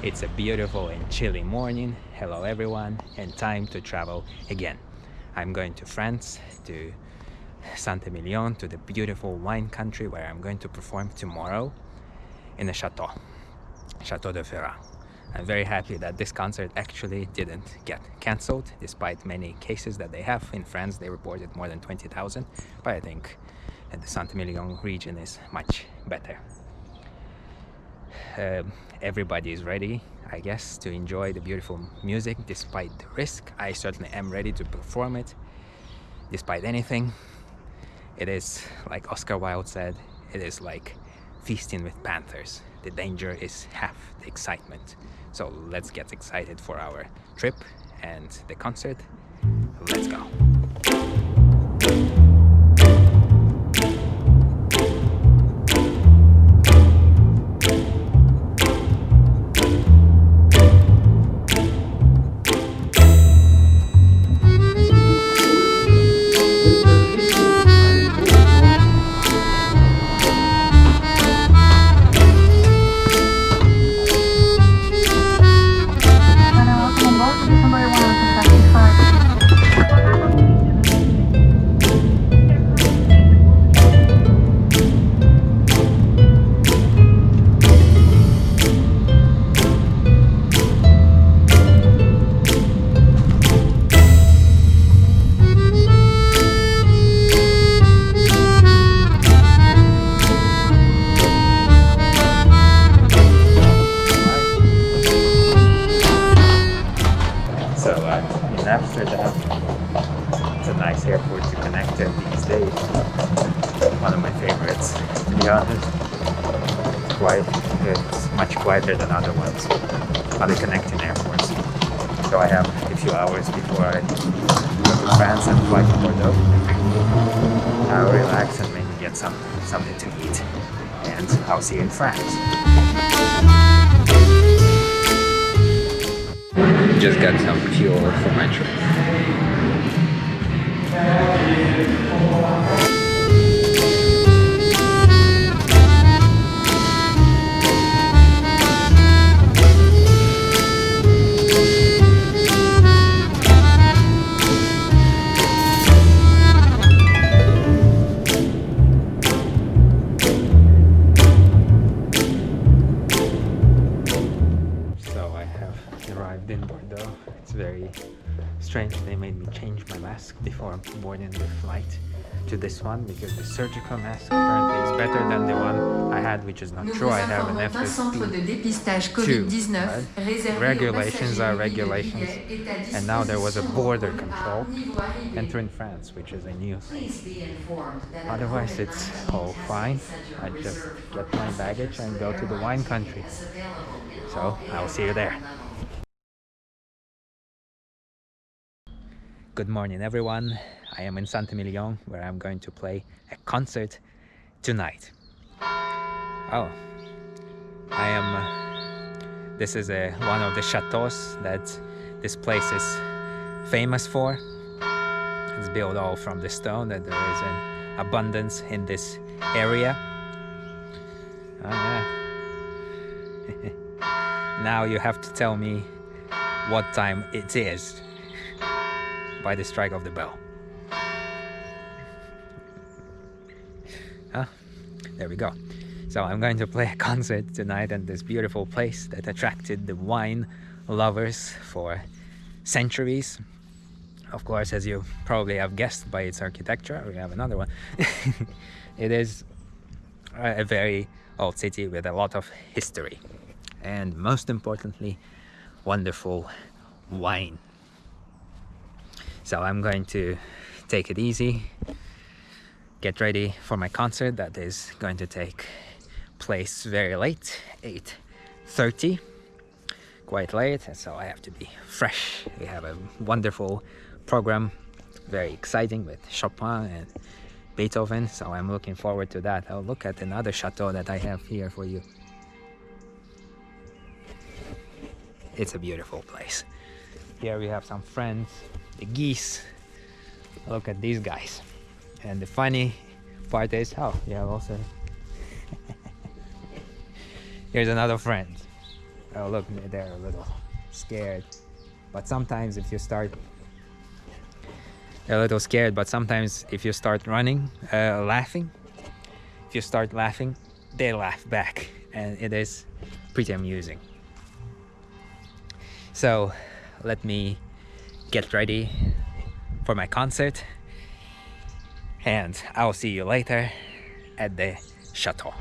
It's a beautiful and chilly morning. Hello everyone, and time to travel again. I'm going to France, to Saint-Emilion, to the beautiful wine country where I'm going to perform tomorrow in a chateau de Ferrat. I'm very happy that this concert actually didn't get cancelled, despite many cases that they have. In France they reported more than 20,000, but I think that the Saint-Emilion region is much better. Everybody is ready, I guess, to enjoy the beautiful music despite the risk. I certainly am ready to perform it despite anything. It is, like Oscar Wilde said, it is like feasting with panthers. The danger is half the excitement. So let's get excited for our trip and the concert. Let's go. Amsterdam. It's a nice airport to connect to these days. One of my favorites, to be honest. It's much quieter than other ones, other connecting airports. So I have a few hours before I go to France and fly to Bordeaux. I'll relax and maybe get something to eat. And I'll see you in France. Just got some fuel for my trip. Arrived in Bordeaux. It's very strange. They made me change my mask before boarding the flight to this one because the surgical mask apparently is better than the one I had, which is not true. I have an FFP2. Regulations are regulations, and now there was a border control entering France, which is a new thing. Otherwise, it's all fine. I just get my baggage and go to the wine country. So I'll see you there. Good morning everyone, I am in Saint-Emilion where I'm going to play a concert tonight. Oh, this is one of the chateaus that this place is famous for. It's built all from the stone, that there is an abundance in this area. Oh yeah. Now you have to tell me what time it is by the strike of the bell. There we go. So I'm going to play a concert tonight at this beautiful place that attracted the wine lovers for centuries. Of course, as you probably have guessed by its architecture, we have another one. It is a very old city with a lot of history, and most importantly, wonderful wine. So I'm going to take it easy, get ready for my concert that is going to take place very late, 8:30, quite late, so I have to be fresh. We have a wonderful program, very exciting, with Chopin and Beethoven, so I'm looking forward to that. I'll look at another chateau that I have here for you. It's a beautiful place. Here we have some friends, the geese. Look at these guys. And the funny part is, oh, yeah, also here's another friend. Oh look, they're a little scared. But sometimes if you start, they're a little scared, but sometimes if you start running, laughing, if you start laughing, they laugh back, and it is pretty amusing. So let me get ready for my concert, and I'll see you later at the chateau.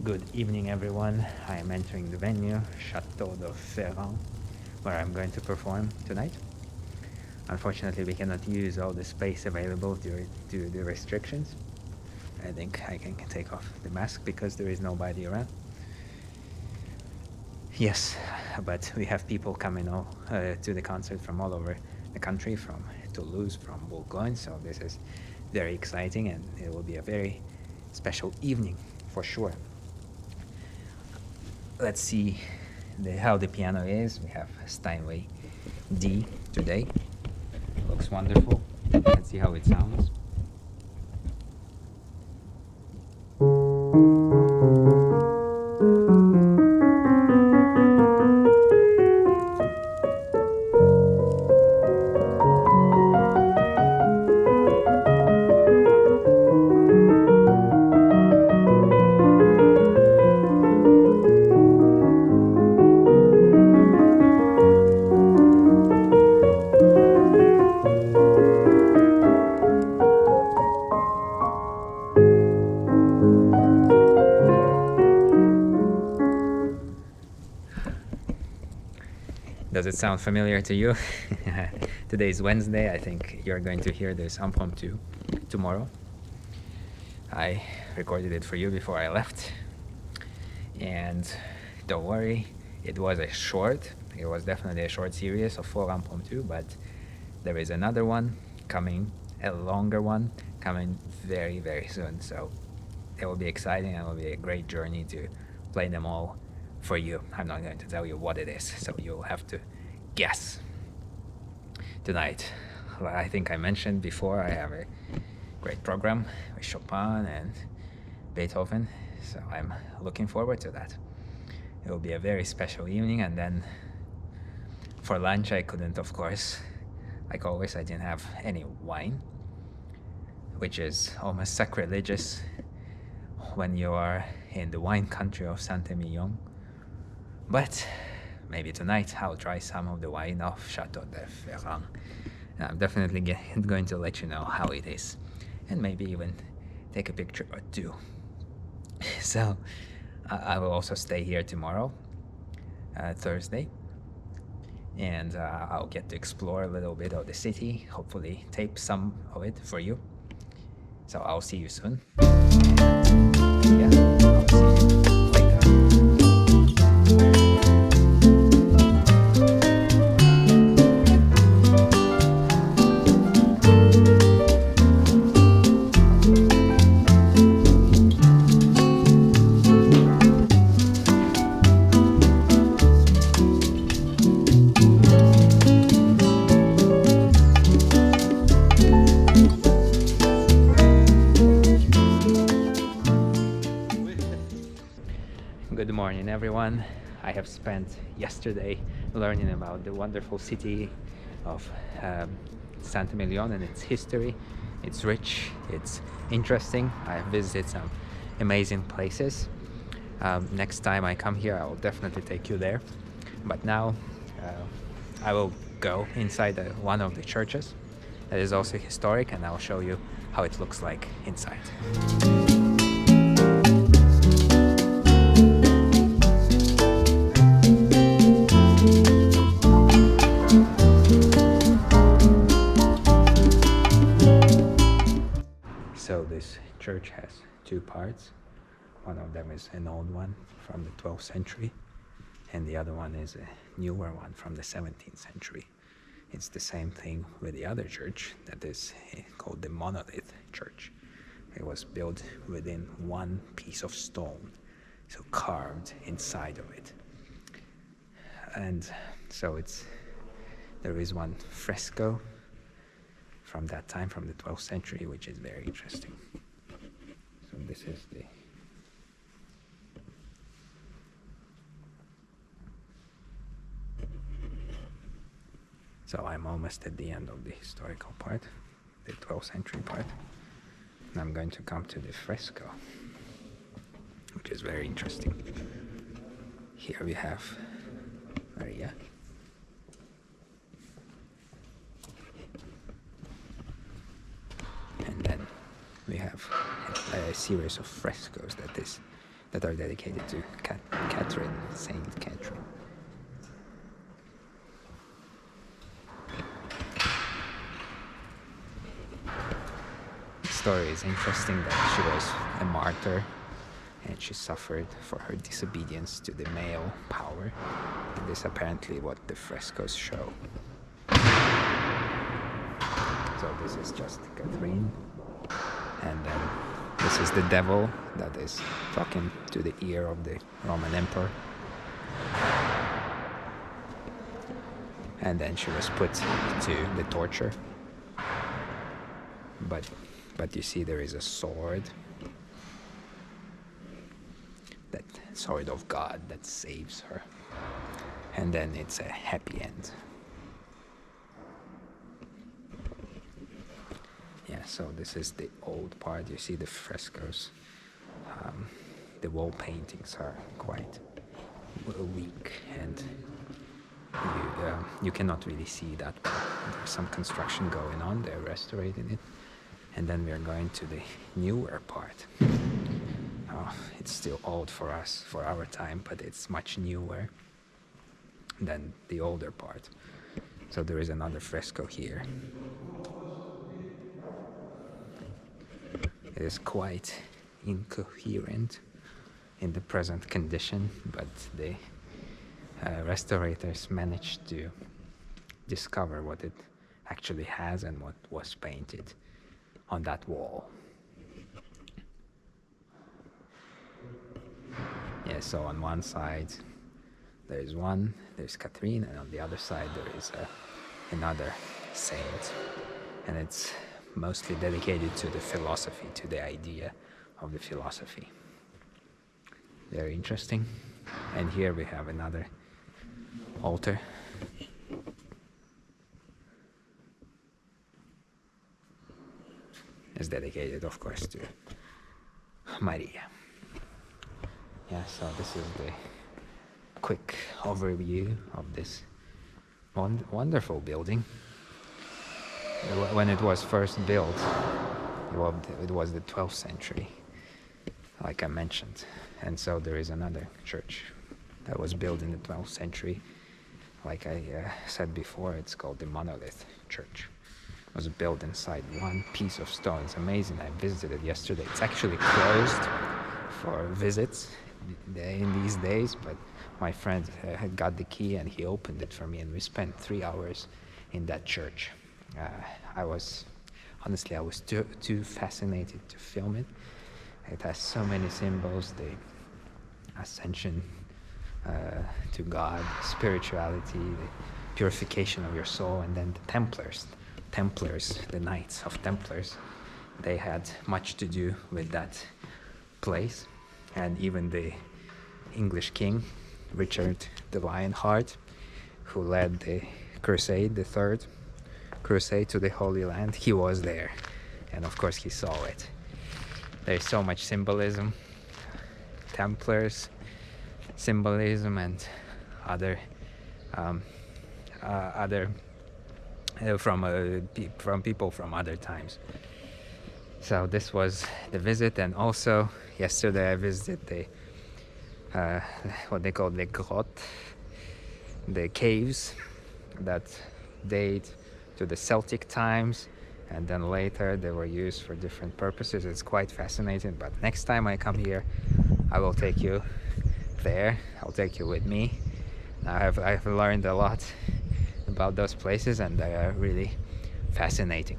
Good evening, everyone. I am entering the venue, Chateau de Ferrand, where I'm going to perform tonight. Unfortunately, we cannot use all the space available due to the restrictions. I think I can take off the mask because there is nobody around. Yes, but we have people coming to the concert from all over the country, from Toulouse, from Bourgogne, so this is very exciting, and it will be a very special evening for sure. Let's see how the piano is. We have Steinway D today. Looks wonderful. Let's see how it sounds. Does it sound familiar to you? Today is Wednesday. I think you're going to hear this impromptu tomorrow. I recorded it for you before I left. And don't worry, it was definitely a short series of 4 impromptu, but there is another one coming, a longer one, coming very, very soon. So it will be exciting, and it will be a great journey to play them all for you. I'm not going to tell you what it is, so you'll have to guess. Tonight, I think I mentioned before, I have a great program with Chopin and Beethoven, so I'm looking forward to that. It will be a very special evening, and then for lunch I couldn't, of course, like always, I didn't have any wine, which is almost sacrilegious when you are in the wine country of Saint-Émilion. But maybe tonight I'll try some of the wine of Chateau de Ferrand. And I'm definitely going to let you know how it is, and maybe even take a picture or two. So I will also stay here tomorrow, Thursday, and I'll get to explore a little bit of the city, hopefully tape some of it for you. So I'll see you soon. And yeah, I'll see you later. Good morning, everyone. I have spent yesterday learning about the wonderful city of Saint-Emilion and its history It's rich, it's interesting. I have visited some amazing places. Next time I come here, I will definitely take you there. But now I will go inside one of the churches that is also historic, and I'll show you how it looks like inside. So this church has two parts. One of them is an old one from the 12th century, and the other one is a newer one from the 17th century. It's the same thing with the other church that is called the monolith church. It was built within one piece of stone, so carved inside of it. And so there is one fresco from that time, from the 12th century, which is very interesting. So this is the So I'm almost at the end of the historical part, the 12th century part. And I'm going to come to the fresco, which is very interesting. Here we have Maria. And then we have a series of frescoes that are dedicated to Catherine, Saint Catherine. The story is interesting that she was a martyr and she suffered for her disobedience to the male power. And this is apparently what the frescoes show. So this is just Catherine, and then this is the devil that is talking to the ear of the Roman emperor. And then she was put to the torture. But you see there is a sword, that sword of God that saves her. And then it's a happy end. Yeah, so this is the old part. You see the frescoes. The wall paintings are quite weak, and you cannot really see that part. There's some construction going on. They're restoring it. And then we're going to the newer part. It's still old for us, for our time, but it's much newer than the older part. So there is another fresco here. It is quite incoherent in the present condition, but the restorators managed to discover what it actually has and what was painted on that wall. Yeah, so on one side there's Catherine, and on the other side there is another saint, and it's mostly dedicated to the philosophy, to the idea of the philosophy. Very interesting. And here we have another altar. It's dedicated, of course, to Maria. Yeah, so this is the quick overview of this wonderful building. When it was first built, it was the 12th century, like I mentioned. And so there is another church that was built in the 12th century. Like I said before, it's called the Monolith Church. It was built inside one piece of stone. It's amazing. I visited it yesterday. It's actually closed for visits in these days, but my friend had got the key and he opened it for me, and we spent 3 hours in that church. I was too fascinated to film it. It has so many symbols: the ascension to God, spirituality, the purification of your soul, and then the Templars, the Knights of Templars. They had much to do with that place, and even the English king, Richard the Lionheart, who led the Crusade, the Third Crusade to the Holy Land, he was there. and of course he saw it. There's so much symbolism, Templars symbolism, and other from people from other times. So this was the visit, and also yesterday I visited the what they call the grotte, the caves that date to the Celtic times, and then later they were used for different purposes. It's quite fascinating, but next time I come here I will take you there. I'll take you with me. I've learned a lot about those places, and they are really fascinating.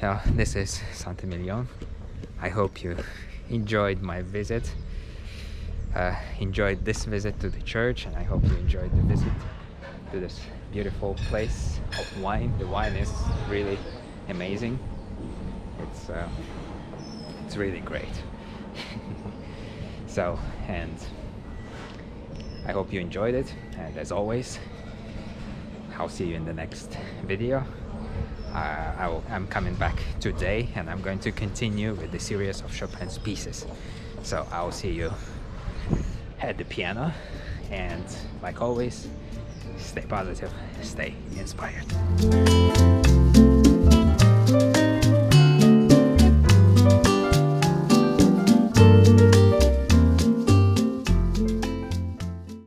Now, this is Saint-Emilion. I hope you enjoyed my visit, enjoyed this visit to the church, and I hope you enjoyed the visit to this beautiful place of wine. The wine is really amazing. It's really great. So, and I hope you enjoyed it, and as always, I'll see you in the next video. I'm coming back today, and I'm going to continue with the series of Chopin's pieces. So I'll see you at the piano, and like always, stay positive, stay inspired.